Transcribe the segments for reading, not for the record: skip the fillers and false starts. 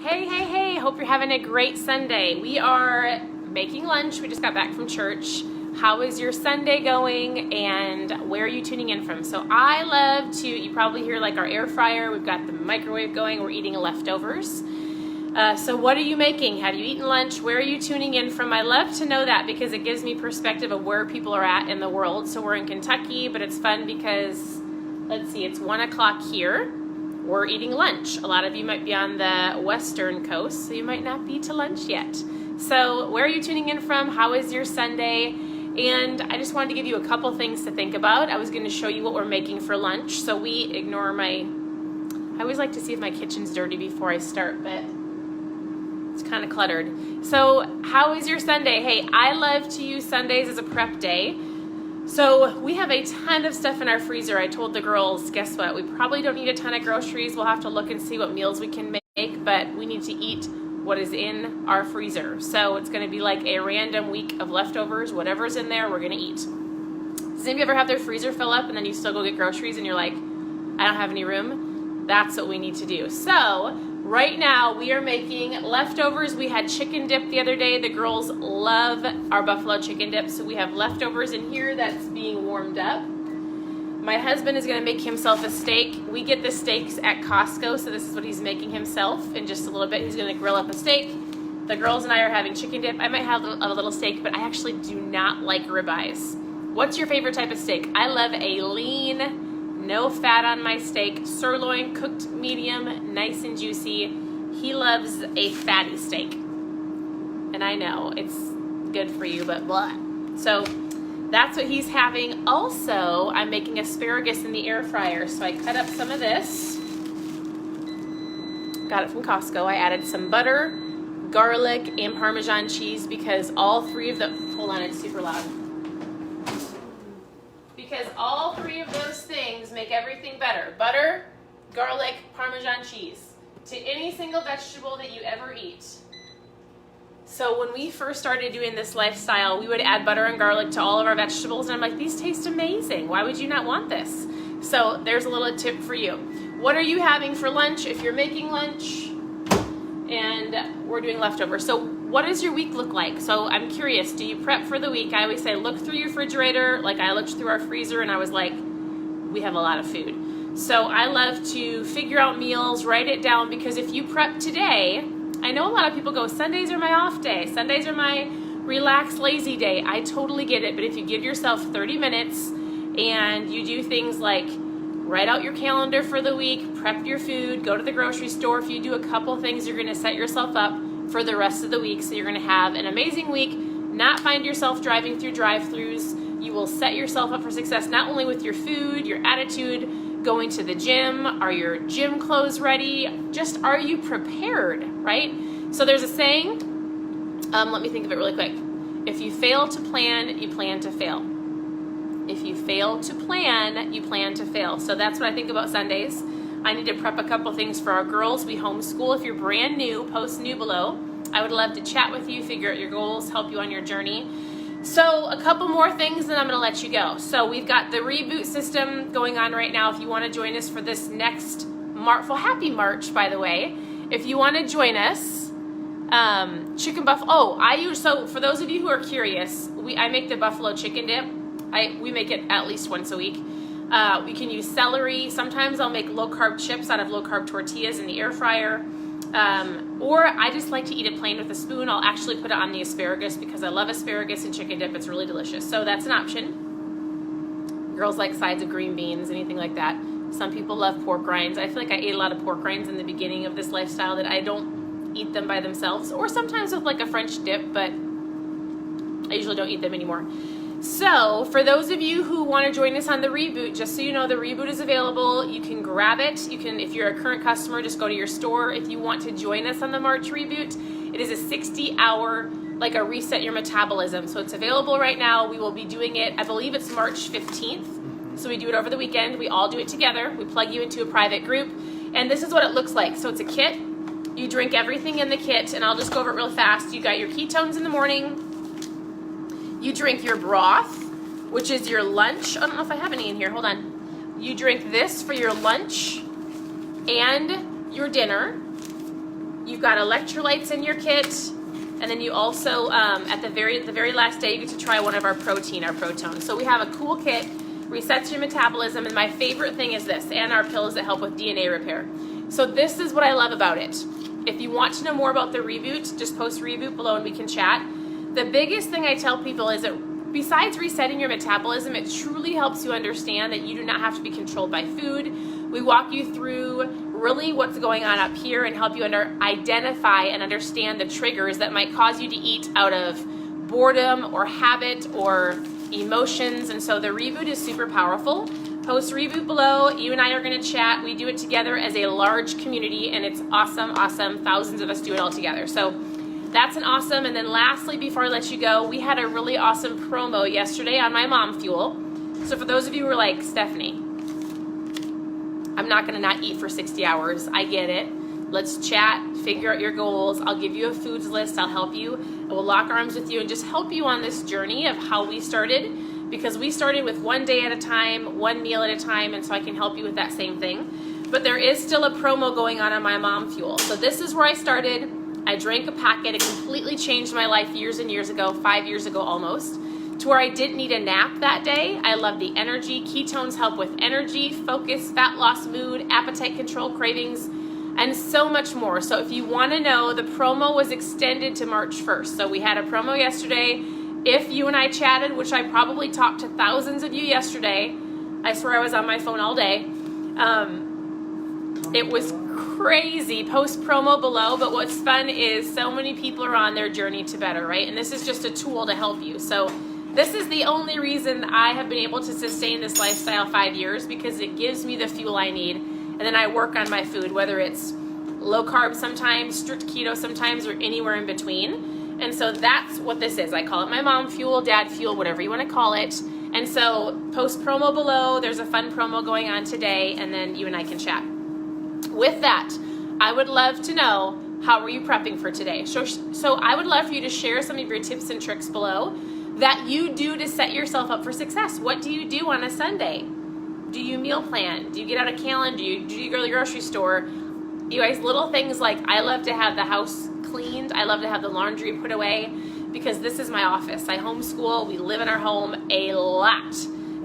Hey, hey, hey, hope you're having a great Sunday. We are making lunch. We just got back from church. How is your Sunday going and where are you tuning in from? So I love to, you probably hear like our air fryer, we've got the microwave going, we're eating leftovers. So what are you making? Have you eaten lunch? Where are you tuning in from? I love to know that because it gives me perspective of where people are at in the world. So we're in Kentucky, but it's fun because, let's see, it's 1 o'clock here. We're eating lunch. A lot of you might be on the western coast, so you might not be to lunch yet. So where are you tuning in from? How is your Sunday? And I just wanted to give you a couple things to think about. I was going to show you what we're making for lunch. So we ignore I always like to see if my kitchen's dirty before I start, but it's kind of cluttered. So how is your Sunday? Hey, I love to use Sundays as a prep day. So we have a ton of stuff in our freezer. I told the girls, guess what? We probably don't need a ton of groceries. We'll have to look and see what meals we can make, but we need to eat what is in our freezer. So it's going to be like a random week of leftovers. Whatever's in there, we're going to eat. Does anybody ever have their freezer fill up and then you still go get groceries and you're like, I don't have any room? That's what we need to do. So right now we are making leftovers. We had chicken dip the other day. The girls love our buffalo chicken dip. So we have leftovers in here that's being warmed up. My husband is gonna make himself a steak. We get the steaks at Costco, so this is what he's making himself. In just a little bit, he's gonna grill up a steak. The girls and I are having chicken dip. I might have a little steak, but I actually do not like ribeyes. What's your favorite type of steak? I love a lean, no fat on my steak, sirloin, cooked medium, nice and juicy. He loves a fatty steak. And I know it's good for you, but blah. So that's what he's having. Also, I'm making asparagus in the air fryer. So I cut up some of this. Got it from Costco. I added some butter, garlic, and Parmesan cheese because all three of them, hold on, it's super loud. Because all three of those things make everything better. Butter, garlic, Parmesan cheese. To any single vegetable that you ever eat. So when we first started doing this lifestyle, we would add butter and garlic to all of our vegetables. And I'm like, these taste amazing. Why would you not want this? So there's a little tip for you. What are you having for lunch if you're making lunch? And we're doing leftovers. So what does your week look like? So I'm curious, do you prep for the week? I always say, look through your refrigerator. Like I looked through our freezer and I was like, we have a lot of food. So I love to figure out meals, write it down, because if you prep today, I know a lot of people go, Sundays are my off day. Sundays are my relax, lazy day. I totally get it. But if you give yourself 30 minutes and you do things like write out your calendar for the week, prep your food, go to the grocery store. If you do a couple things, you're going to set yourself up for the rest of the week. So you're going to have an amazing week, not find yourself driving through drive-thrus. You will set yourself up for success, not only with your food, your attitude, going to the gym. Are your gym clothes ready? Just are you prepared, right? So there's a saying, let me think of it really quick. If you fail to plan, you plan to fail. If you fail to plan, you plan to fail. So that's what I think about Sundays. I need to prep a couple things for our girls. We homeschool. If you're brand new, post new below. I would love to chat with you, figure out your goals, help you on your journey. So a couple more things, then I'm going to let you go. So we've got the reboot system going on right now. If you want to join us for this next happy March, by the way. If you want to join us, chicken buffalo. So for those of you who are curious, I make the buffalo chicken dip. We make it at least once a week. We can use celery. Sometimes I'll make low carb chips out of low carb tortillas in the air fryer. Or I just like to eat it plain with a spoon. I'll actually put it on the asparagus because I love asparagus and chicken dip. It's really delicious. So that's an option. Girls like sides of green beans, anything like that. Some people love pork rinds. I feel like I ate a lot of pork rinds in the beginning of this lifestyle that I don't eat them by themselves, or sometimes with like a French dip, but I usually don't eat them anymore. So for those of you who want to join us on the reboot, just so you know, the reboot is available. You can grab it. You can, if you're a current customer, just go to your store. If you want to join us on the March reboot, it is a 60-hour, like a reset your metabolism. So it's available right now. We will be doing it, I believe it's March 15th. So we do it over the weekend. We all do it together. We plug you into a private group. And this is what it looks like. So it's a kit. You drink everything in the kit, and I'll just go over it real fast. You got your ketones in the morning. You drink your broth, which is your lunch. I don't know if I have any in here. Hold on. You drink this for your lunch and your dinner. You've got electrolytes in your kit. And then you also, at the very last day, you get to try one of our Protone. So we have a cool kit, resets your metabolism, and my favorite thing is this, and our pills that help with DNA repair. So this is what I love about it. If you want to know more about the reboot, just post reboot below and we can chat. The biggest thing I tell people is that besides resetting your metabolism, it truly helps you understand that you do not have to be controlled by food. We walk you through really what's going on up here and help you identify and understand the triggers that might cause you to eat out of boredom or habit or emotions. And so the reboot is super powerful. Post reboot below. You and I are going to chat. We do it together as a large community, and it's awesome. Thousands of us do it all together. So that's an awesome. And then lastly, before I let you go, we had a really awesome promo yesterday on my mom fuel. So for those of you who are like, Stephanie, I'm not going to not eat for 60 hours. I get it. Let's chat, figure out your goals. I'll give you a foods list. I'll help you. I will lock arms with you and just help you on this journey of how we started, because we started with one day at a time, one meal at a time, and so I can help you with that same thing. But there is still a promo going on my mom fuel. So this is where I started. I drank a packet. It completely changed my life years and years ago, 5 years ago almost, to where I didn't need a nap that day. I love the energy. Ketones help with energy, focus, fat loss, mood, appetite control, cravings, and so much more. So if you want to know, the promo was extended to March 1st. So we had a promo yesterday. If you and I chatted, which I probably talked to thousands of you yesterday, I swear I was on my phone all day. It was crazy. Post promo below, but what's fun is so many people are on their journey to better, right? And this is just a tool to help you. So this is the only reason I have been able to sustain this lifestyle 5 years, because it gives me the fuel I need. And then I work on my food, whether it's low carb sometimes, strict keto sometimes, or anywhere in between. And so that's what this is. I call it my mom fuel, dad fuel, whatever you want to call it. And so post promo below, there's a fun promo going on today, and then you and I can chat. With that, I would love to know, how are you prepping for today? So I would love for you to share some of your tips and tricks below that you do to set yourself up for success. What do you do on a Sunday? Do you meal plan? Do you get out a calendar? Do you go to the grocery store? You guys, little things like, I love to have the house cleaned. I love to have the laundry put away, because this is my office. I homeschool. We live in our home a lot.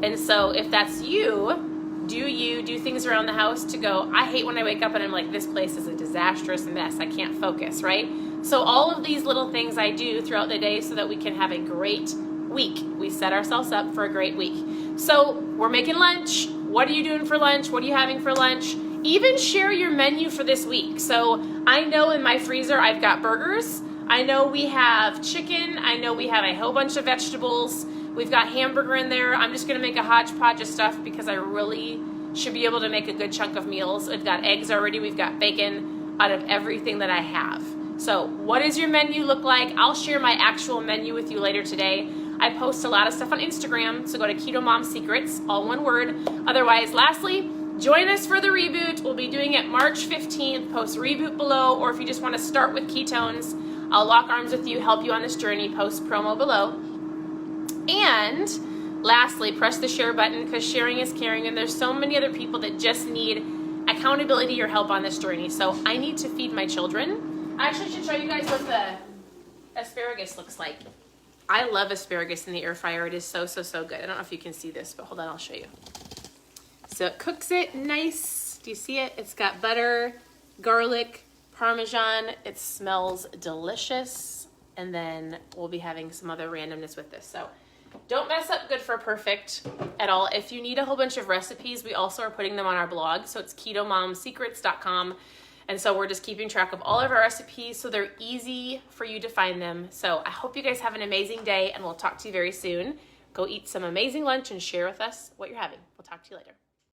And so if that's you do things around the house to go, I hate when I wake up and I'm like, this place is a disastrous mess. I can't focus, right? So all of these little things I do throughout the day so that we can have a great week. We set ourselves up for a great week. So we're making lunch. What are you doing for lunch? What are you having for lunch? Even share your menu for this week. So I know in my freezer I've got burgers. I know we have chicken. I know we have a whole bunch of vegetables. We've got hamburger in there. I'm just going to make a hodgepodge of stuff because I really should be able to make a good chunk of meals. We've got eggs already. We've got bacon out of everything that I have. So what does your menu look like? I'll share my actual menu with you later today. I post a lot of stuff on Instagram, so go to KetoMOM Secrets, all one word. Otherwise, lastly, join us for the reboot. We'll be doing it March 15th. Post reboot below, or if you just want to start with ketones, I'll lock arms with you, help you on this journey. Post promo below. And lastly, press the share button, because sharing is caring, and there's so many other people that just need accountability or help on this journey. So I need to feed my children. I actually should show you guys what the asparagus looks like. I love asparagus in the air fryer. It is so, so, so good. I don't know if you can see this, but hold on, I'll show you. So it cooks it nice. Do you see it? It's got butter, garlic, Parmesan. It smells delicious. And then we'll be having some other randomness with this. So don't mess up good for perfect at all. If you need a whole bunch of recipes, we also are putting them on our blog. So it's ketomomsecrets.com. And so we're just keeping track of all of our recipes so they're easy for you to find them. So I hope you guys have an amazing day, and we'll talk to you very soon. Go eat some amazing lunch and share with us what you're having. We'll talk to you later.